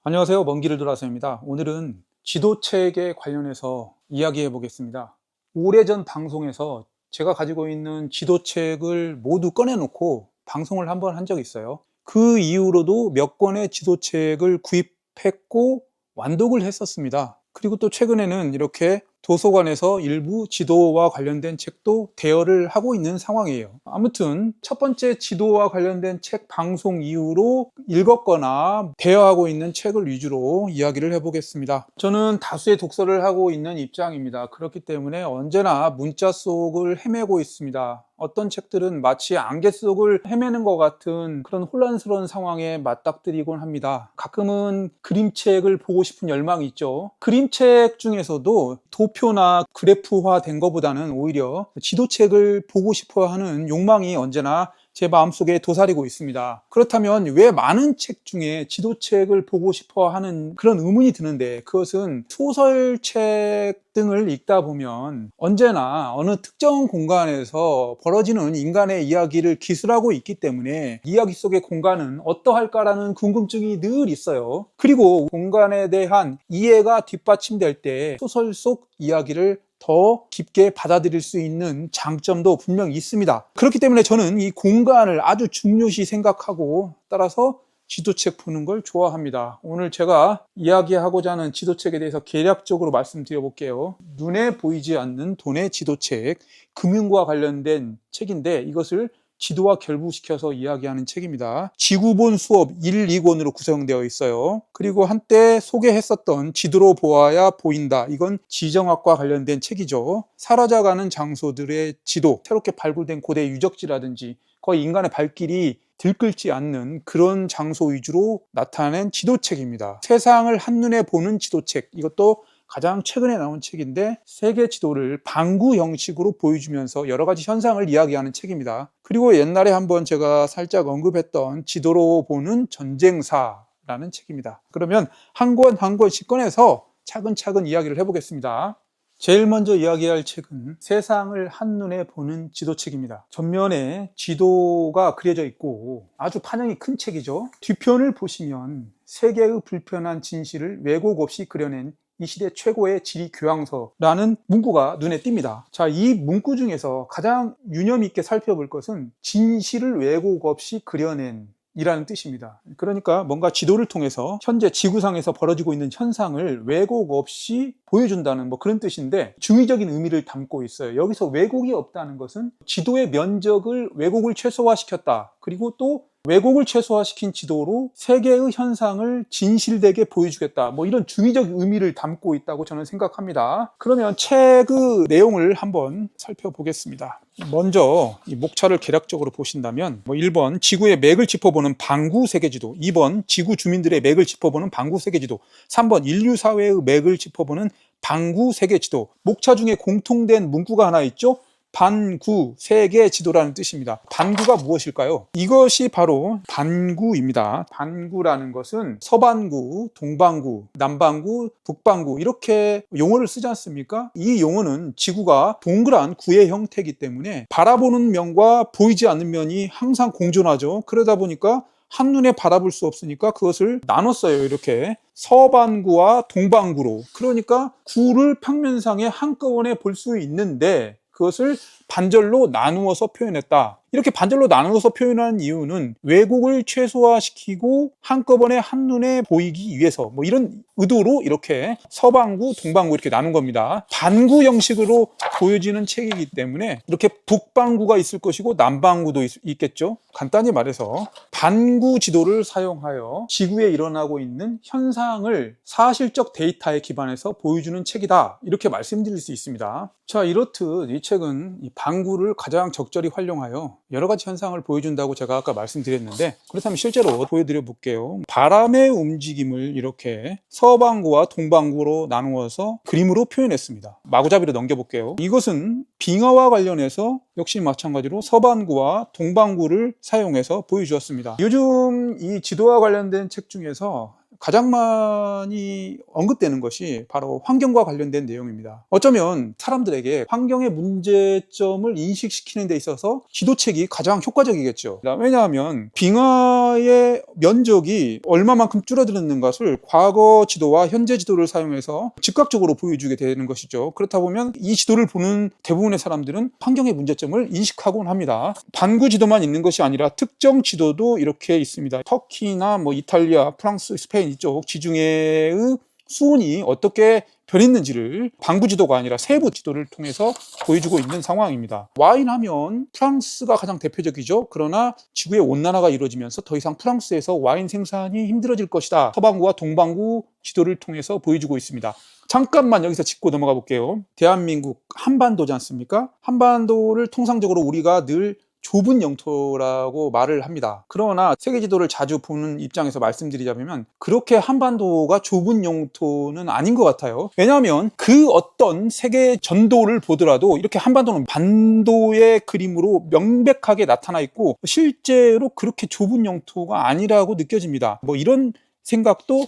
안녕하세요. 먼 길을 돌아서입니다. 오늘은 지도책에 관련해서 이야기해 보겠습니다. 오래전 방송에서 제가 가지고 있는 지도책을 모두 꺼내놓고 방송을 한번 한 적이 있어요. 그 이후로도 몇 권의 지도책을 구입했고 완독을 했었습니다. 그리고 또 최근에는 이렇게 도서관에서 일부 지도와 관련된 책도 대여를 하고 있는 상황이에요. 아무튼 첫 번째 지도와 관련된 책 방송 이후로 읽었거나 대여하고 있는 책을 위주로 이야기를 해보겠습니다. 저는 다수의 독서를 하고 있는 입장입니다. 그렇기 때문에 언제나 문자 속을 헤매고 있습니다. 어떤 책들은 마치 안개 속을 헤매는 것 같은 그런 혼란스러운 상황에 맞닥뜨리곤 합니다. 가끔은 그림책을 보고 싶은 열망이 있죠. 그림책 중에서도 도표나 그래프화 된 것보다는 오히려 지도책을 보고 싶어 하는 욕망이 언제나 제 마음속에 도사리고 있습니다. 그렇다면 왜 많은 책 중에 지도책을 보고 싶어 하는 그런 의문이 드는데, 그것은 소설책 등을 읽다 보면 언제나 어느 특정 공간에서 벌어지는 인간의 이야기를 기술하고 있기 때문에 이야기 속의 공간은 어떠할까라는 궁금증이 늘 있어요. 그리고 공간에 대한 이해가 뒷받침될 때 소설 속 이야기를 더 깊게 받아들일 수 있는 장점도 분명히 있습니다. 그렇기 때문에 저는 이 공간을 아주 중요시 생각하고, 따라서 지도책 보는 걸 좋아합니다. 오늘 제가 이야기하고자 하는 지도책에 대해서 개략적으로 말씀드려 볼게요. 눈에 보이지 않는 돈의 지도책, 금융과 관련된 책인데 이것을 지도와 결부시켜서 이야기하는 책입니다. 지구본 수업 1, 2권으로 구성되어 있어요. 그리고 한때 소개했었던 지도로 보아야 보인다. 이건 지정학과 관련된 책이죠. 사라져가는 장소들의 지도, 새롭게 발굴된 고대 유적지라든지 거의 인간의 발길이 들끓지 않는 그런 장소 위주로 나타낸 지도책입니다. 세상을 한눈에 보는 지도책, 이것도 가장 최근에 나온 책인데 세계 지도를 방구 형식으로 보여주면서 여러 가지 현상을 이야기하는 책입니다. 그리고 옛날에 한번 제가 살짝 언급했던 지도로 보는 전쟁사라는 책입니다. 그러면 한 권 한 권씩 꺼내서 차근차근 이야기를 해보겠습니다. 제일 먼저 이야기할 책은 세상을 한눈에 보는 지도책입니다. 전면에 지도가 그려져 있고 아주 판형이 큰 책이죠. 뒤편을 보시면 세계의 불편한 진실을 왜곡 없이 그려낸 이 시대 최고의 지리 교양서라는 문구가 눈에 띕니다. 자, 이 문구 중에서 가장 유념 있게 살펴볼 것은 진실을 왜곡 없이 그려낸 이라는 뜻입니다. 그러니까 뭔가 지도를 통해서 현재 지구상에서 벌어지고 있는 현상을 왜곡 없이 보여준다는 그런 뜻인데 중의적인 의미를 담고 있어요. 여기서 왜곡이 없다는 것은 지도의 면적을 왜곡을 최소화시켰다. 그리고 또 왜곡을 최소화시킨 지도로 세계의 현상을 진실되게 보여주겠다. 이런 중의적 의미를 담고 있다고 저는 생각합니다. 그러면 책의 내용을 한번 살펴보겠습니다. 먼저 이 목차를 개략적으로 보신다면 1번 지구의 맥을 짚어보는 방구 세계지도, 2번 지구 주민들의 맥을 짚어보는 방구 세계지도, 3번 인류 사회의 맥을 짚어보는 방구 세계지도. 목차 중에 공통된 문구가 하나 있죠. 반구 세계 지도라는 뜻입니다. 반구가 무엇일까요? 이것이 바로 반구입니다. 반구라는 것은 서반구, 동반구, 남반구, 북반구 이렇게 용어를 쓰지 않습니까? 이 용어는 지구가 동그란 구의 형태이기 때문에 바라보는 면과 보이지 않는 면이 항상 공존하죠. 그러다 보니까 한눈에 바라볼 수 없으니까 그것을 나눴어요. 이렇게 서반구와 동반구로. 그러니까 구를 평면상에 한꺼번에 볼 수 있는데 그것을 반절로 나누어서 표현했다. 이렇게 반절로 나누어서 표현한 이유는 왜곡을 최소화시키고 한꺼번에 한눈에 보이기 위해서 이런 의도로 이렇게 서반구, 동반구 이렇게 나눈 겁니다. 반구 형식으로 보여지는 책이기 때문에 이렇게 북반구가 있을 것이고 남반구도 있겠죠. 간단히 말해서 반구 지도를 사용하여 지구에 일어나고 있는 현상을 사실적 데이터에 기반해서 보여주는 책이다. 이렇게 말씀드릴 수 있습니다. 자, 이렇듯 이 책은 이 반구를 가장 적절히 활용하여 여러 가지 현상을 보여준다고 제가 아까 말씀드렸는데, 그렇다면 실제로 보여드려 볼게요. 바람의 움직임을 이렇게 서반구와 동반구로 나누어서 그림으로 표현했습니다. 마구잡이로 넘겨볼게요. 이것은 빙하와 관련해서 역시 마찬가지로 서반구와 동반구를 사용해서 보여주었습니다. 요즘 이 지도와 관련된 책 중에서 가장 많이 언급되는 것이 바로 환경과 관련된 내용입니다. 어쩌면 사람들에게 환경의 문제점을 인식시키는 데 있어서 지도책이 가장 효과적이겠죠. 왜냐하면 빙하의 면적이 얼마만큼 줄어드는 것을 과거 지도와 현재 지도를 사용해서 즉각적으로 보여주게 되는 것이죠. 그렇다 보면 이 지도를 보는 대부분의 사람들은 환경의 문제점을 인식하곤 합니다. 반구 지도만 있는 것이 아니라 특정 지도도 이렇게 있습니다. 터키나 이탈리아, 프랑스, 스페인 이쪽 지중해의 수온이 어떻게 변했는지를 반구 지도가 아니라 세부 지도를 통해서 보여주고 있는 상황입니다. 와인 하면 프랑스가 가장 대표적이죠. 그러나 지구의 온난화가 이루어지면서 더 이상 프랑스에서 와인 생산이 힘들어질 것이다. 서반구와 동반구 지도를 통해서 보여주고 있습니다. 잠깐만 여기서 짚고 넘어가 볼게요. 대한민국 한반도지 않습니까? 한반도를 통상적으로 우리가 늘 좁은 영토라고 말을 합니다. 그러나 세계 지도를 자주 보는 입장에서 말씀드리자면 그렇게 한반도가 좁은 영토는 아닌 것 같아요. 왜냐하면 그 어떤 세계 전도를 보더라도 이렇게 한반도는 반도의 그림으로 명백하게 나타나 있고 실제로 그렇게 좁은 영토가 아니라고 느껴집니다. 이런 생각도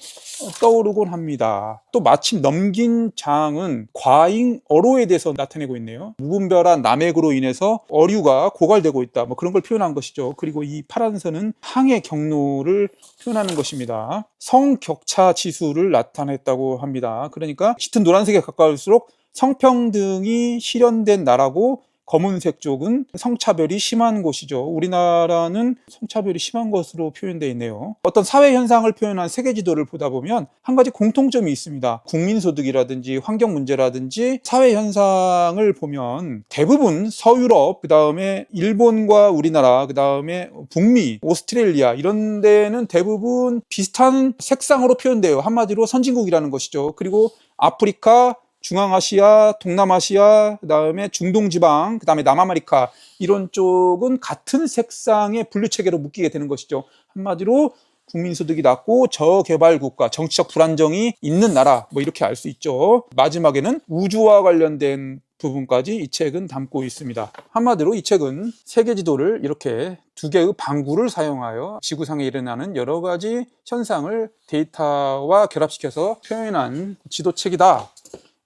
떠오르곤 합니다. 또 마침 넘긴 장은 과잉 어로에 대해서 나타내고 있네요. 무분별한 남획으로 인해서 어류가 고갈되고 있다. 그런 걸 표현한 것이죠. 그리고 이 파란 선은 항해 경로를 표현하는 것입니다. 성격차 지수를 나타냈다고 합니다. 그러니까 짙은 노란색에 가까울수록 성평등이 실현된 나라고 검은색 쪽은 성차별이 심한 곳이죠. 우리나라는 성차별이 심한 것으로 표현되어 있네요. 어떤 사회 현상을 표현한 세계 지도를 보다 보면 한 가지 공통점이 있습니다. 국민소득이라든지 환경 문제라든지 사회 현상을 보면 대부분 서유럽, 그 다음에 일본과 우리나라, 그 다음에 북미, 오스트레일리아 이런 데는 대부분 비슷한 색상으로 표현돼요. 한마디로 선진국이라는 것이죠. 그리고 아프리카, 중앙아시아, 동남아시아, 그 다음에 중동지방, 그 다음에 남아메리카 이런 쪽은 같은 색상의 분류체계로 묶이게 되는 것이죠. 한마디로 국민소득이 낮고 저개발국가, 정치적 불안정이 있는 나라 이렇게 알 수 있죠. 마지막에는 우주와 관련된 부분까지 이 책은 담고 있습니다. 한마디로 이 책은 세계 지도를 이렇게 두 개의 방구를 사용하여 지구상에 일어나는 여러 가지 현상을 데이터와 결합시켜서 표현한 지도책이다.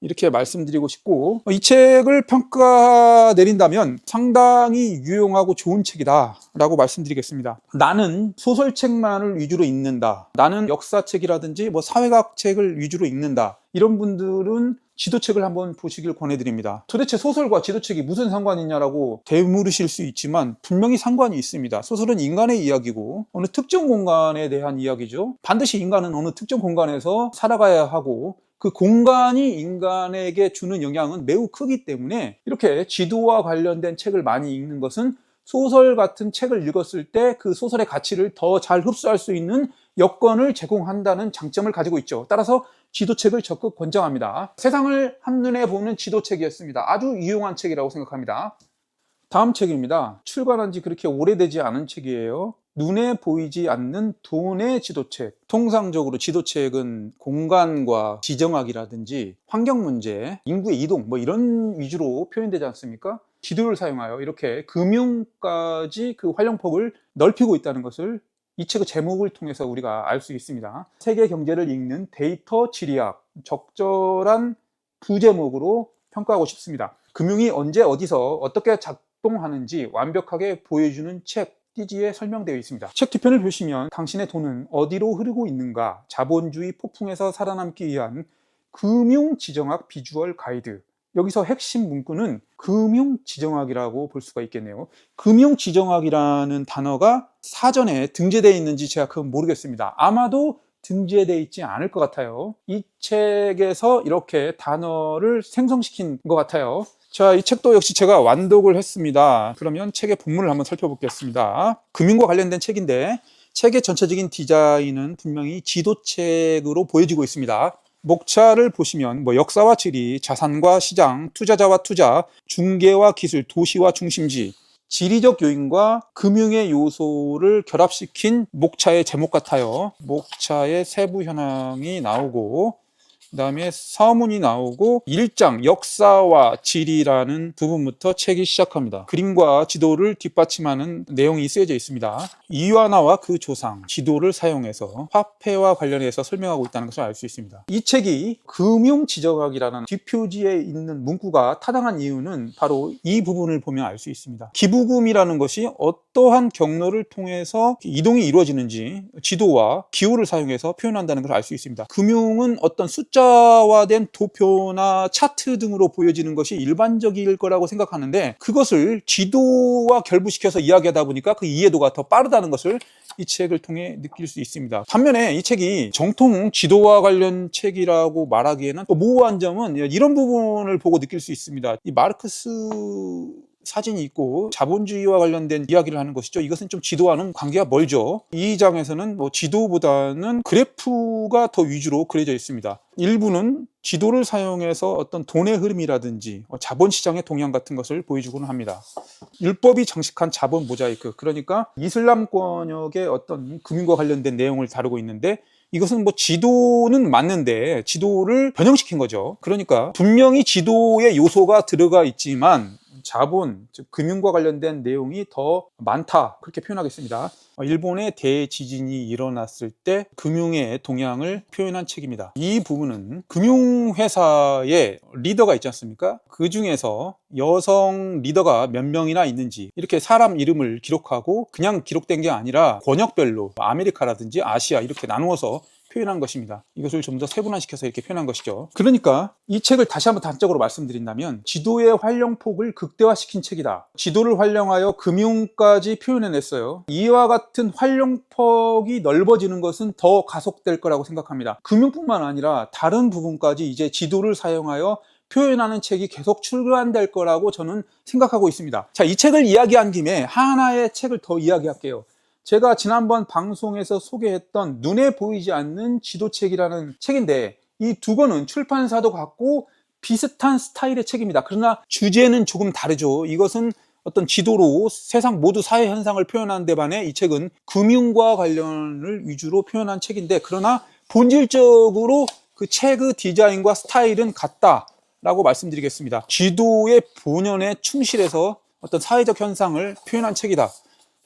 이렇게 말씀드리고 싶고 이 책을 평가 내린다면 상당히 유용하고 좋은 책이다 라고 말씀드리겠습니다. 나는 소설책만을 위주로 읽는다. 나는 역사책이라든지 사회학 책을 위주로 읽는다. 이런 분들은 지도책을 한번 보시길 권해드립니다. 도대체 소설과 지도책이 무슨 상관이 있냐라고 되물으실 수 있지만 분명히 상관이 있습니다. 소설은 인간의 이야기고 어느 특정 공간에 대한 이야기죠. 반드시 인간은 어느 특정 공간에서 살아가야 하고 그 공간이 인간에게 주는 영향은 매우 크기 때문에 이렇게 지도와 관련된 책을 많이 읽는 것은 소설 같은 책을 읽었을 때 그 소설의 가치를 더 잘 흡수할 수 있는 여건을 제공한다는 장점을 가지고 있죠. 따라서 지도책을 적극 권장합니다. 세상을 한눈에 보는 지도책이었습니다. 아주 유용한 책이라고 생각합니다. 다음 책입니다. 출간한 지 그렇게 오래되지 않은 책이에요. 눈에 보이지 않는 돈의 지도책. 통상적으로 지도책은 공간과 지정학이라든지 환경 문제, 인구의 이동 이런 위주로 표현되지 않습니까? 지도를 사용하여 이렇게 금융까지 그 활용폭을 넓히고 있다는 것을 이 책의 제목을 통해서 우리가 알 수 있습니다. 세계 경제를 읽는 데이터 지리학, 적절한 부제목으로 평가하고 싶습니다. 금융이 언제 어디서 어떻게 작동하는지 완벽하게 보여주는 책, 띠지에 설명되어 있습니다. 책 뒤편을 보시면 당신의 돈은 어디로 흐르고 있는가, 자본주의 폭풍에서 살아남기 위한 금융지정학 비주얼 가이드. 여기서 핵심 문구는 금융지정학이라고 볼 수가 있겠네요. 금융지정학이라는 단어가 사전에 등재되어 있는지 제가 그건 모르겠습니다. 아마도 등재되어 있지 않을 것 같아요. 이 책에서 이렇게 단어를 생성시킨 것 같아요. 자, 이 책도 역시 제가 완독을 했습니다. 그러면 책의 본문을 한번 살펴보겠습니다. 금융과 관련된 책인데 책의 전체적인 디자인은 분명히 지도책으로 보여지고 있습니다. 목차를 보시면 역사와 지리, 자산과 시장, 투자자와 투자, 중개와 기술, 도시와 중심지, 지리적 요인과 금융의 요소를 결합시킨 목차의 제목 같아요. 목차의 세부 현황이 나오고 그다음에 서문이 나오고 1장 역사와 지리라는 부분부터 책이 시작합니다. 그림과 지도를 뒷받침하는 내용이 쓰여져 있습니다. 이완화와 그 조상, 지도를 사용해서 화폐와 관련해서 설명하고 있다는 것을 알 수 있습니다. 이 책이 금융지정학이라는 뒷표지에 있는 문구가 타당한 이유는 바로 이 부분을 보면 알 수 있습니다. 기부금이라는 것이 어떠한 경로를 통해서 이동이 이루어지는지 지도와 기호를 사용해서 표현한다는 것을 알 수 있습니다. 금융은 어떤 숫자화된 도표나 차트 등으로 보여지는 것이 일반적일 거라고 생각하는데, 그것을 지도와 결부시켜서 이야기하다 보니까 그 이해도가 더 빠르다는 것을 이 책을 통해 느낄 수 있습니다. 반면에 이 책이 정통 지도와 관련 책이라고 말하기에는 또 모호한 점은 이런 부분을 보고 느낄 수 있습니다. 이 마르크스 사진이 있고 자본주의와 관련된 이야기를 하는 것이죠. 이것은 좀 지도와는 관계가 멀죠. 이 장에서는 지도보다는 그래프가 더 위주로 그려져 있습니다. 일부는 지도를 사용해서 어떤 돈의 흐름이라든지 자본시장의 동향 같은 것을 보여주곤 합니다. 율법이 장식한 자본 모자이크, 그러니까 이슬람권역의 어떤 금융과 관련된 내용을 다루고 있는데, 이것은 지도는 맞는데 지도를 변형시킨 거죠. 그러니까 분명히 지도의 요소가 들어가 있지만 자본, 즉 금융과 관련된 내용이 더 많다, 그렇게 표현하겠습니다. 일본의 대지진이 일어났을 때 금융의 동향을 표현한 책입니다. 이 부분은 금융회사의 리더가 있지 않습니까? 그 중에서 여성 리더가 몇 명이나 있는지 이렇게 사람 이름을 기록하고 그냥 기록된 게 아니라 권역별로 아메리카라든지 아시아 이렇게 나누어서 표현한 것입니다. 이것을 좀 더 세분화시켜서 이렇게 표현한 것이죠. 그러니까 이 책을 다시 한번 단적으로 말씀드린다면 지도의 활용폭을 극대화시킨 책이다. 지도를 활용하여 금융까지 표현해냈어요. 이와 같은 활용폭이 넓어지는 것은 더 가속될 거라고 생각합니다. 금융뿐만 아니라 다른 부분까지 이제 지도를 사용하여 표현하는 책이 계속 출간될 거라고 저는 생각하고 있습니다. 자, 이 책을 이야기한 김에 하나의 책을 더 이야기할게요. 제가 지난번 방송에서 소개했던 눈에 보이지 않는 지도책이라는 책인데, 이 두 권은 출판사도 같고 비슷한 스타일의 책입니다. 그러나 주제는 조금 다르죠. 이것은 어떤 지도로 세상 모두 사회 현상을 표현하는 데 반해 이 책은 금융과 관련을 위주로 표현한 책인데, 그러나 본질적으로 그 책의 디자인과 스타일은 같다라고 말씀드리겠습니다. 지도의 본연에 충실해서 어떤 사회적 현상을 표현한 책이다,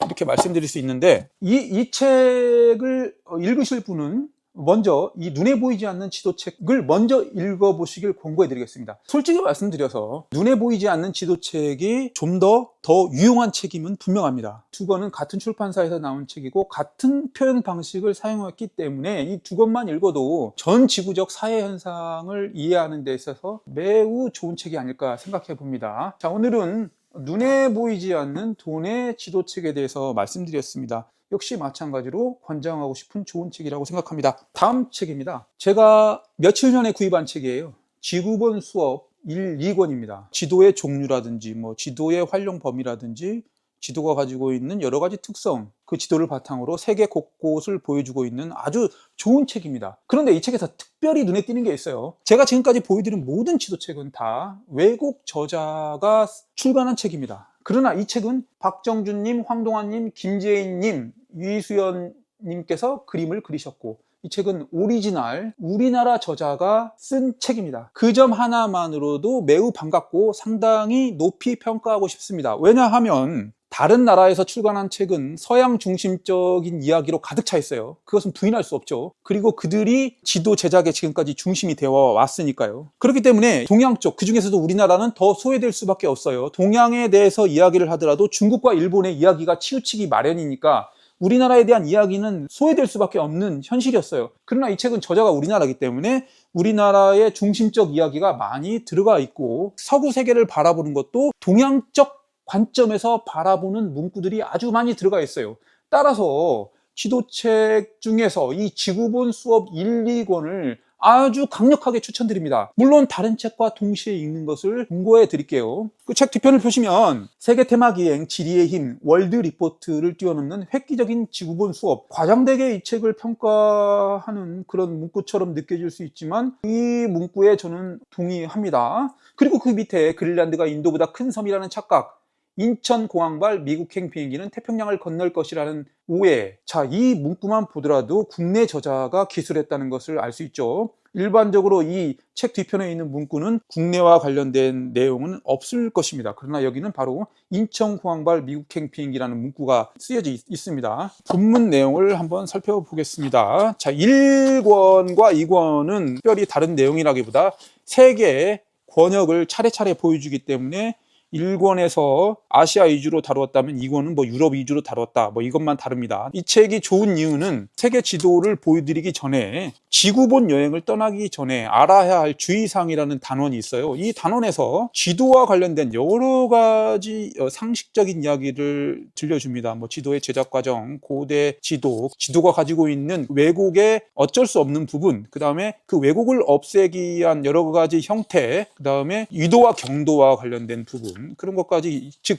이렇게 말씀드릴 수 있는데, 이 책을 읽으실 분은 먼저 이 눈에 보이지 않는 지도책을 먼저 읽어보시길 권고해 드리겠습니다. 솔직히 말씀드려서 눈에 보이지 않는 지도책이 좀 더 유용한 책임은 분명합니다. 두 권은 같은 출판사에서 나온 책이고 같은 표현 방식을 사용했기 때문에 이 두 권만 읽어도 전 지구적 사회 현상을 이해하는 데 있어서 매우 좋은 책이 아닐까 생각해 봅니다. 자, 오늘은 눈에 보이지 않는 돈의 지도책에 대해서 말씀드렸습니다. 역시 마찬가지로 권장하고 싶은 좋은 책이라고 생각합니다. 다음 책입니다. 제가 며칠 전에 구입한 책이에요. 지구본 수업 1, 2권입니다. 지도의 종류라든지 지도의 활용 범위라든지 지도가 가지고 있는 여러 가지 특성, 그 지도를 바탕으로 세계 곳곳을 보여주고 있는 아주 좋은 책입니다. 그런데 이 책에서 특별히 눈에 띄는 게 있어요. 제가 지금까지 보여드린 모든 지도책은 다 외국 저자가 출간한 책입니다. 그러나 이 책은 박정준님, 황동환님, 김재인님, 유희수연님께서 그림을 그리셨고, 이 책은 오리지널 우리나라 저자가 쓴 책입니다. 그 점 하나만으로도 매우 반갑고 상당히 높이 평가하고 싶습니다. 왜냐하면 다른 나라에서 출간한 책은 서양 중심적인 이야기로 가득 차 있어요. 그것은 부인할 수 없죠. 그리고 그들이 지도 제작에 지금까지 중심이 되어 왔으니까요. 그렇기 때문에 동양 쪽, 그중에서도 우리나라는 더 소외될 수밖에 없어요. 동양에 대해서 이야기를 하더라도 중국과 일본의 이야기가 치우치기 마련이니까 우리나라에 대한 이야기는 소외될 수밖에 없는 현실이었어요. 그러나 이 책은 저자가 우리나라이기 때문에 우리나라의 중심적 이야기가 많이 들어가 있고, 서구 세계를 바라보는 것도 동양적 관점에서 바라보는 문구들이 아주 많이 들어가 있어요. 따라서 지도책 중에서 이 지구본 수업 1, 2권을 아주 강력하게 추천드립니다. 물론 다른 책과 동시에 읽는 것을 권고해 드릴게요. 그 책 뒤편을 보시면 세계 테마 기행, 지리의 힘, 월드 리포트를 뛰어넘는 획기적인 지구본 수업, 과장되게 이 책을 평가하는 그런 문구처럼 느껴질 수 있지만 이 문구에 저는 동의합니다. 그리고 그 밑에 그린란드가 인도보다 큰 섬이라는 착각, 인천공항발 미국행 비행기는 태평양을 건널 것이라는 오해. 자, 이 문구만 보더라도 국내 저자가 기술했다는 것을 알 수 있죠. 일반적으로 이 책 뒤편에 있는 문구는 국내와 관련된 내용은 없을 것입니다. 그러나 여기는 바로 인천공항발 미국행 비행기라는 문구가 쓰여져 있습니다. 본문 내용을 한번 살펴보겠습니다. 자, 1권과 2권은 특별히 다른 내용이라기보다 세 개의 권역을 차례차례 보여주기 때문에 1권에서 아시아 위주로 다루었다면 2권은 뭐 유럽 위주로 다루었다, 뭐 이것만 다릅니다. 이 책이 좋은 이유는 세계 지도를 보여드리기 전에 지구본 여행을 떠나기 전에 알아야 할 주의사항이라는 단원이 있어요. 이 단원에서 지도와 관련된 여러 가지 상식적인 이야기를 들려줍니다. 뭐 지도의 제작 과정, 고대 지도가 가지고 있는 왜곡의 어쩔 수 없는 부분, 그 다음에 그 왜곡을 없애기 위한 여러 가지 형태, 그 다음에 위도와 경도와 관련된 부분, 그런 것까지, 즉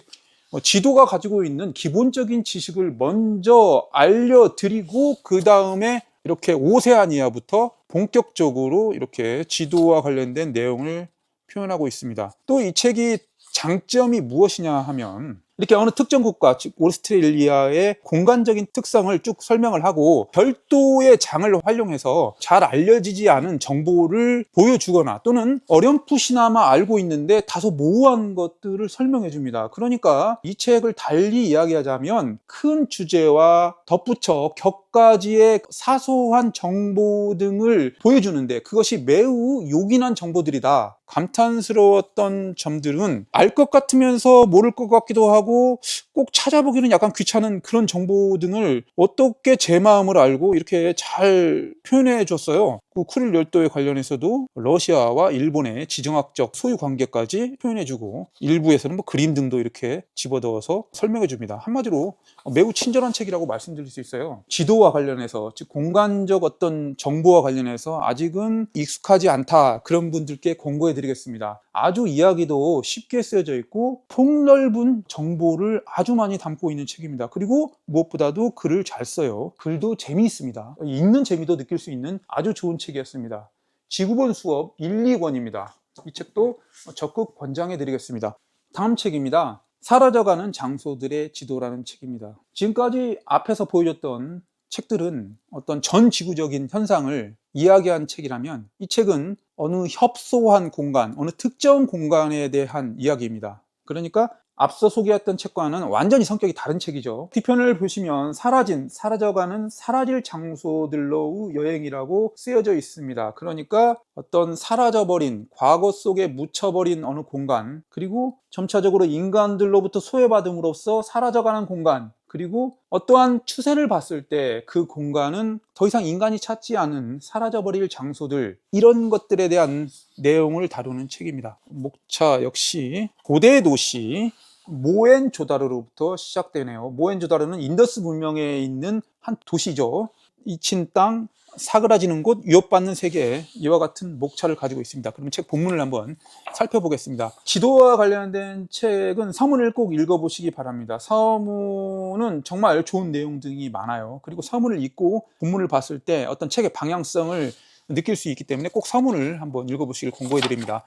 지도가 가지고 있는 기본적인 지식을 먼저 알려드리고 그 다음에 이렇게 오세안 이하부터 본격적으로 이렇게 지도와 관련된 내용을 표현하고 있습니다. 또 이 책이 장점이 무엇이냐 하면 이렇게 어느 특정 국가, 즉 오스트레일리아의 공간적인 특성을 쭉 설명을 하고 별도의 장을 활용해서 잘 알려지지 않은 정보를 보여주거나 또는 어렴풋이나마 알고 있는데 다소 모호한 것들을 설명해 줍니다. 그러니까 이 책을 달리 이야기하자면 큰 주제와 덧붙여 격가지의 사소한 정보 등을 보여주는데 그것이 매우 요긴한 정보들이다. 감탄스러웠던 점들은 알 것 같으면서 모를 것 같기도 하고 꼭 찾아보기는 약간 귀찮은 그런 정보 등을 어떻게 제 마음을 알고 이렇게 잘 표현해 줬어요. 그 쿠릴 열도에 관련해서도 러시아와 일본의 지정학적 소유 관계까지 표현해주고 일부에서는 뭐 그림 등도 이렇게 집어넣어서 설명해줍니다. 한마디로 매우 친절한 책이라고 말씀드릴 수 있어요. 지도와 관련해서, 즉 공간적 어떤 정보와 관련해서 아직은 익숙하지 않다, 그런 분들께 권고해드리겠습니다. 아주 이야기도 쉽게 쓰여져 있고 폭넓은 정보를 아주 많이 담고 있는 책입니다. 그리고 무엇보다도 글을 잘 써요. 글도 재미있습니다. 읽는 재미도 느낄 수 있는 아주 좋은 책이었습니다. 지구본 수업 1, 2권입니다. 이 책도 적극 권장해 드리겠습니다. 다음 책입니다. 사라져가는 장소들의 지도라는 책입니다. 지금까지 앞에서 보여줬던 책들은 어떤 전 지구적인 현상을 이야기한 책이라면 이 책은 어느 협소한 공간, 어느 특정 공간에 대한 이야기입니다. 그러니까 앞서 소개했던 책과는 완전히 성격이 다른 책이죠. 뒤편을 보시면 사라져가는 사라질 장소들로 여행이라고 쓰여져 있습니다. 그러니까 어떤 사라져버린, 과거 속에 묻혀버린 어느 공간, 그리고 점차적으로 인간들로부터 소외받음으로써 사라져가는 공간, 그리고 어떠한 추세를 봤을 때 그 공간은 더 이상 인간이 찾지 않은 사라져버릴 장소들, 이런 것들에 대한 내용을 다루는 책입니다. 목차 역시 고대 도시 모헨조다로로부터 시작되네요. 모헨조다로는 인더스 문명에 있는 한 도시죠. 잊힌 땅, 사그라지는 곳, 위협받는 세계, 이와 같은 목차를 가지고 있습니다. 그럼 책 본문을 한번 살펴보겠습니다. 지도와 관련된 책은 서문을 꼭 읽어보시기 바랍니다. 서문은 정말 좋은 내용 등이 많아요. 그리고 서문을 읽고 본문을 봤을 때 어떤 책의 방향성을 느낄 수 있기 때문에 꼭 서문을 한번 읽어보시길 권고해드립니다.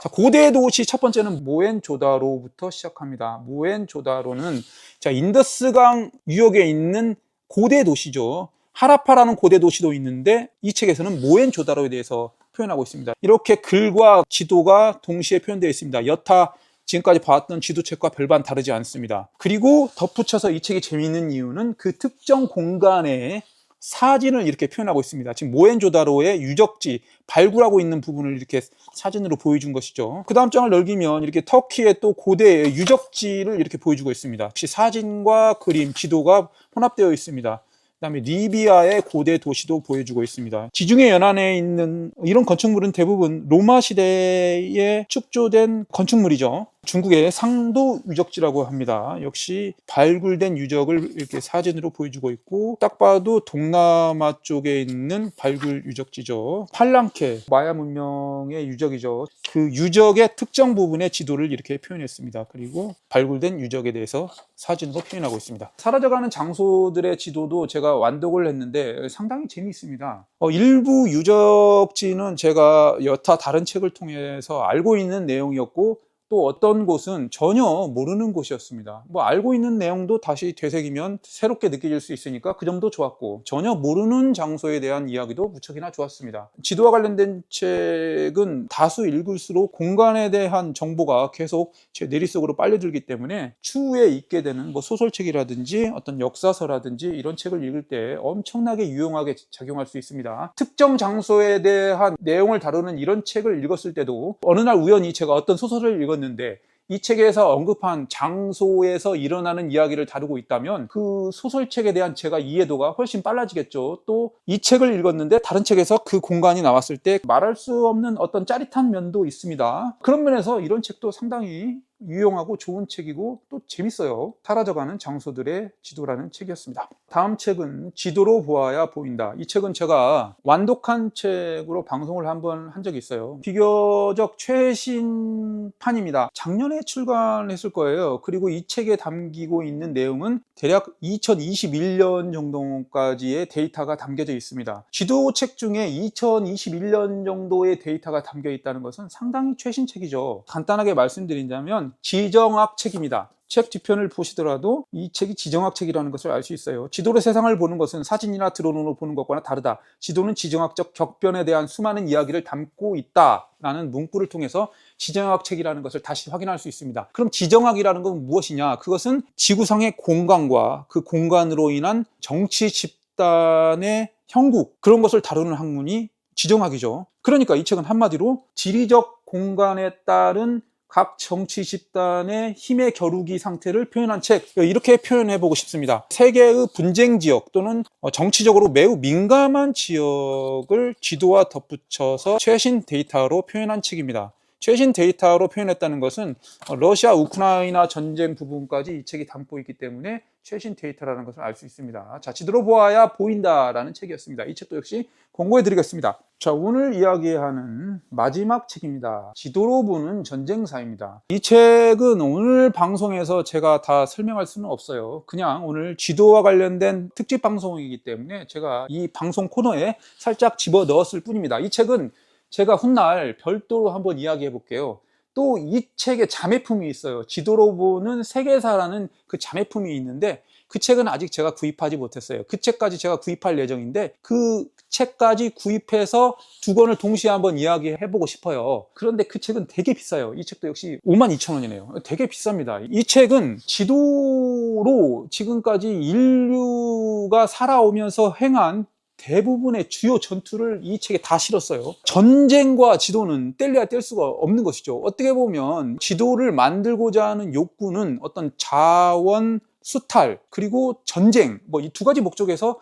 자, 고대 도시 첫 번째는 모헨조다로부터 시작합니다. 모헨조다로는 인더스강 유역에 있는 고대 도시죠. 하라파라는 고대 도시도 있는데 이 책에서는 모헨조다로에 대해서 표현하고 있습니다. 이렇게 글과 지도가 동시에 표현되어 있습니다. 여타 지금까지 봐왔던 지도책과 별반 다르지 않습니다. 그리고 덧붙여서 이 책이 재미있는 이유는 그 특정 공간의 사진을 이렇게 표현하고 있습니다. 지금 모헨조다로의 유적지, 발굴하고 있는 부분을 이렇게 사진으로 보여준 것이죠. 그 다음 장을 넘기면 이렇게 터키의 또 고대의 유적지를 이렇게 보여주고 있습니다. 역시 사진과 그림, 지도가 혼합되어 있습니다. 그다음에 리비아의 고대 도시도 보여주고 있습니다. 지중해 연안에 있는 이런 건축물은 대부분 로마 시대에 축조된 건축물이죠. 중국의 상도 유적지라고 합니다. 역시 발굴된 유적을 이렇게 사진으로 보여주고 있고 딱 봐도 동남아 쪽에 있는 발굴 유적지죠. 팔랑케, 마야 문명의 유적이죠. 그 유적의 특정 부분의 지도를 이렇게 표현했습니다. 그리고 발굴된 유적에 대해서 사진으로 표현하고 있습니다. 사라져가는 장소들의 지도도 제가 완독을 했는데 상당히 재미있습니다. 일부 유적지는 제가 여타 다른 책을 통해서 알고 있는 내용이었고 또 어떤 곳은 전혀 모르는 곳이었습니다. 뭐 알고 있는 내용도 다시 되새기면 새롭게 느껴질 수 있으니까 그 점도 좋았고, 전혀 모르는 장소에 대한 이야기도 무척이나 좋았습니다. 지도와 관련된 책은 다수 읽을수록 공간에 대한 정보가 계속 제 내리속으로 빨려들기 때문에 추후에 읽게 되는 뭐 소설책이라든지 어떤 역사서라든지 이런 책을 읽을 때 엄청나게 유용하게 작용할 수 있습니다. 특정 장소에 대한 내용을 다루는 이런 책을 읽었을 때도 어느 날 우연히 제가 어떤 소설을 읽었는데 이 책에서 언급한 장소에서 일어나는 이야기를 다루고 있다면 그 소설책에 대한 제가 이해도가 훨씬 빨라지겠죠. 또 이 책을 읽었는데 다른 책에서 그 공간이 나왔을 때 말할 수 없는 어떤 짜릿한 면도 있습니다. 그런 면에서 이런 책도 상당히 유용하고 좋은 책이고 또 재밌어요. 사라져가는 장소들의 지도라는 책이었습니다. 다음 책은 지도로 보아야 보인다. 이 책은 제가 완독한 책으로 방송을 한번 한 적이 있어요. 비교적 최신판입니다. 작년에 출간했을 거예요. 그리고 이 책에 담기고 있는 내용은 대략 2021년 정도까지의 데이터가 담겨져 있습니다. 지도책 중에 2021년 정도의 데이터가 담겨 있다는 것은 상당히 최신 책이죠. 간단하게 말씀드리자면 지정학 책입니다. 책 뒤편을 보시더라도 이 책이 지정학 책이라는 것을 알 수 있어요. 지도로 세상을 보는 것은 사진이나 드론으로 보는 것과는 다르다. 지도는 지정학적 격변에 대한 수많은 이야기를 담고 있다라는 문구를 통해서 지정학 책이라는 것을 다시 확인할 수 있습니다. 그럼 지정학이라는 건 무엇이냐? 그것은 지구상의 공간과 그 공간으로 인한 정치 집단의 형국, 그런 것을 다루는 학문이 지정학이죠. 그러니까 이 책은 한마디로 지리적 공간에 따른 각 정치 집단의 힘의 겨루기 상태를 표현한 책, 이렇게 표현해 보고 싶습니다. 세계의 분쟁 지역 또는 정치적으로 매우 민감한 지역을 지도와 덧붙여서 최신 데이터로 표현한 책입니다. 최신 데이터로 표현했다는 것은 러시아 우크라이나 전쟁 부분까지 이 책이 담고 있기 때문에 최신 데이터라는 것을 알 수 있습니다. 자, 지도로 보아야 보인다라는 책이었습니다. 이 책도 역시 공고해 드리겠습니다. 자, 오늘 이야기하는 마지막 책입니다. 지도로 보는 전쟁사입니다. 이 책은 오늘 방송에서 제가 다 설명할 수는 없어요. 그냥 오늘 지도와 관련된 특집 방송이기 때문에 제가 이 방송 코너에 살짝 집어 넣었을 뿐입니다. 이 책은 제가 훗날 별도로 한번 이야기해 볼게요. 또 이 책에 자매품이 있어요. 지도로 보는 세계사라는 그 자매품이 있는데 그 책은 아직 제가 구입하지 못했어요. 그 책까지 제가 구입할 예정인데 그 책까지 구입해서 두 권을 동시에 한번 이야기해 보고 싶어요. 그런데 그 책은 되게 비싸요. 이 책도 역시 52,000원이네요. 되게 비쌉니다. 이 책은 지도로 지금까지 인류가 살아오면서 행한 대부분의 주요 전투를 이 책에 다 실었어요. 전쟁과 지도는 뗄래야 뗄 수가 없는 것이죠. 어떻게 보면 지도를 만들고자 하는 욕구는 어떤 자원 수탈 그리고 전쟁, 뭐 이 두 가지 목적에서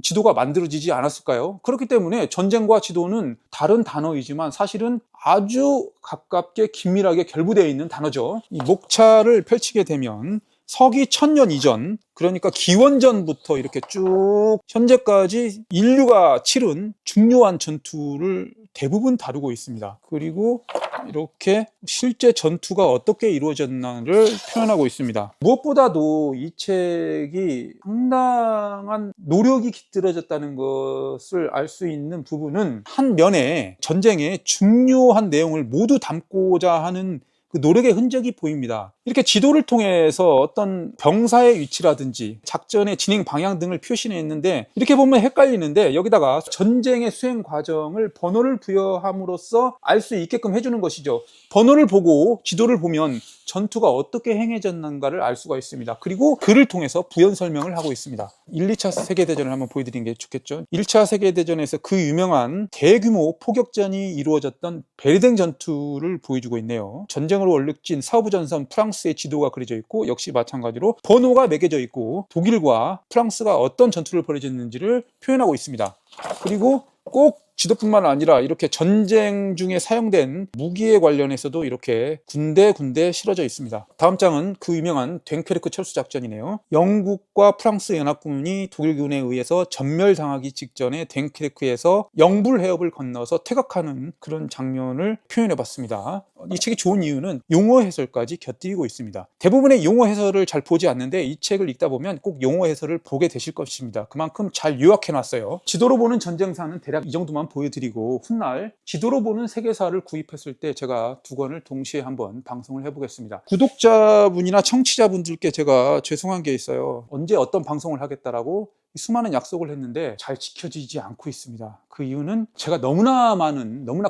지도가 만들어지지 않았을까요? 그렇기 때문에 전쟁과 지도는 다른 단어이지만 사실은 아주 가깝게 긴밀하게 결부되어 있는 단어죠. 이 목차를 펼치게 되면 서기 1000년 이전, 그러니까 기원전부터 이렇게 쭉 현재까지 인류가 치른 중요한 전투를 대부분 다루고 있습니다. 그리고 이렇게 실제 전투가 어떻게 이루어졌나를 표현하고 있습니다. 무엇보다도 이 책이 상당한 노력이 깃들어졌다는 것을 알 수 있는 부분은 한 면에 전쟁의 중요한 내용을 모두 담고자 하는 그 노력의 흔적이 보입니다. 이렇게 지도를 통해서 어떤 병사의 위치라든지 작전의 진행 방향 등을 표시했는데 이렇게 보면 헷갈리는데 여기다가 전쟁의 수행 과정을 번호를 부여함으로써 알 수 있게끔 해주는 것이죠. 번호를 보고 지도를 보면 전투가 어떻게 행해졌는가를 알 수가 있습니다. 그리고 글을 통해서 부연 설명을 하고 있습니다. 1, 2차 세계대전을 한번 보여드리는 게 좋겠죠. 1차 세계대전에서 그 유명한 대규모 포격전이 이루어졌던 베르댕 전투를 보여주고 있네요. 전쟁으로 얼룩진 서부전선 프랑스의 지도가 그려져 있고 역시 마찬가지로 번호가 매겨져 있고 독일과 프랑스가 어떤 전투를 벌여졌는지를 표현하고 있습니다. 그리고 꼭 지도뿐만 아니라 이렇게 전쟁 중에 사용된 무기에 관련해서도 이렇게 군데군데 실어져 있습니다. 다음 장은 그 유명한 됭케르크 철수 작전이네요. 영국과 프랑스 연합군이 독일군에 의해서 전멸당하기 직전에 됭케르크에서 영불 해협을 건너서 퇴각하는 그런 장면을 표현해 봤습니다. 이 책이 좋은 이유는 용어 해설까지 곁들이고 있습니다. 대부분의 용어 해설을 잘 보지 않는데 이 책을 읽다 보면 꼭 용어 해설을 보게 되실 것입니다. 그만큼 잘 요약해 놨어요. 지도로 보는 전쟁사는 대략 이 정도만 보여드리고 훗날 지도로 보는 세계사를 구입했을 때 제가 두 권을 동시에 한번 방송을 해보겠습니다. 구독자분이나 청취자분들께 제가 죄송한 게 있어요. 언제 어떤 방송을 하겠다라고 수많은 약속을 했는데 잘 지켜지지 않고 있습니다. 그 이유는 제가 너무나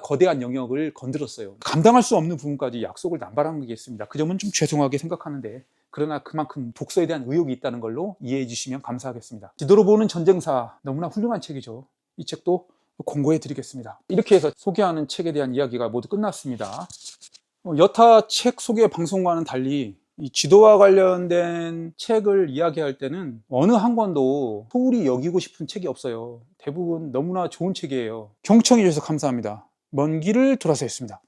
거대한 영역을 건드렸어요. 감당할 수 없는 부분까지 약속을 남발한 게 있습니다. 그 점은 좀 죄송하게 생각하는데, 그러나 그만큼 독서에 대한 의욕이 있다는 걸로 이해해 주시면 감사하겠습니다. 지도로 보는 전쟁사, 너무나 훌륭한 책이죠. 이 책도 공고해 드리겠습니다. 이렇게 해서 소개하는 책에 대한 이야기가 모두 끝났습니다. 여타 책 소개 방송과는 달리 이 지도와 관련된 책을 이야기할 때는 어느 한 권도 소홀히 여기고 싶은 책이 없어요. 대부분 너무나 좋은 책이에요. 경청해 주셔서 감사합니다. 먼 길을 돌아서 했습니다.